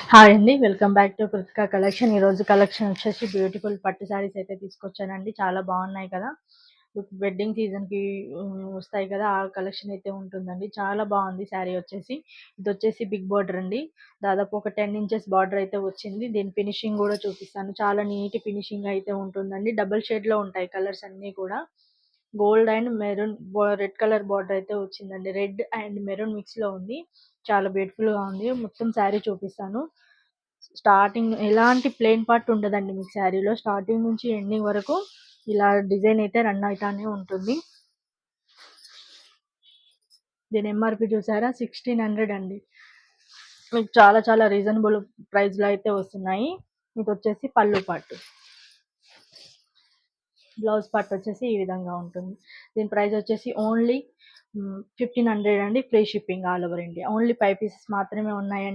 Hi అండి. Welcome back to Kritika collection. ఈరోజు collection వచ్చేసి బ్యూటిఫుల్ పట్టు శారీస్ అయితే తీసుకొచ్చానండి. చాలా బాగున్నాయి కదా! వెడ్డింగ్ సీజన్‌కి వస్తాయి కదా! ఆ కలెక్షన్ అయితే ఉంటుందండి. చాలా బాగుంది శారీ వచ్చేసి. ఇదొచ్చేసి బిగ్ బార్డర్ అండి. దాదాపు ఒక 10 ఇంచెస్ బార్డర్ అయితే వచ్చింది. దీని ఫినిషింగ్ కూడా చూపిస్తాను. చాలా నీట్ ఫినిషింగ్ అయితే ఉంటుందండి. డబుల్ షేడ్‌లో ఉంటాయి కలర్స్ అన్నీ కూడా. Gold and maroon red colour border అయితే వచ్చిందండి. రెడ్ అండ్ మెరూన్ మిక్స్‌లో ఉంది. చాలా బ్యూటిఫుల్‌గా ఉంది. మొత్తం శారీ చూపిస్తాను. స్టార్టింగ్ ఎలాంటి ప్లెయిన్ పార్ట్ ఉండదండి మీకు శారీలో. స్టార్టింగ్ నుంచి ఎండింగ్ వరకు ఇలా డిజైన్ అయితే రన్ అయితానే ఉంటుంది. దీని ఎంఆర్‌పి చూసారా? 1600 అండి. మీకు చాలా చాలా రీజనబుల్ ప్రైస్‌లో అయితే వస్తున్నాయి. ఇదొచ్చేసి పళ్ళు పార్ట్. బ్లౌజ్ పార్ట్ వచ్చేసి ఈ విధంగా ఉంటుంది. దీని ప్రైస్ వచ్చేసి ఓన్లీ 1500 అండి. Free shipping all over India. Only 5 pieces మాత్రమే ఉన్నాయండి.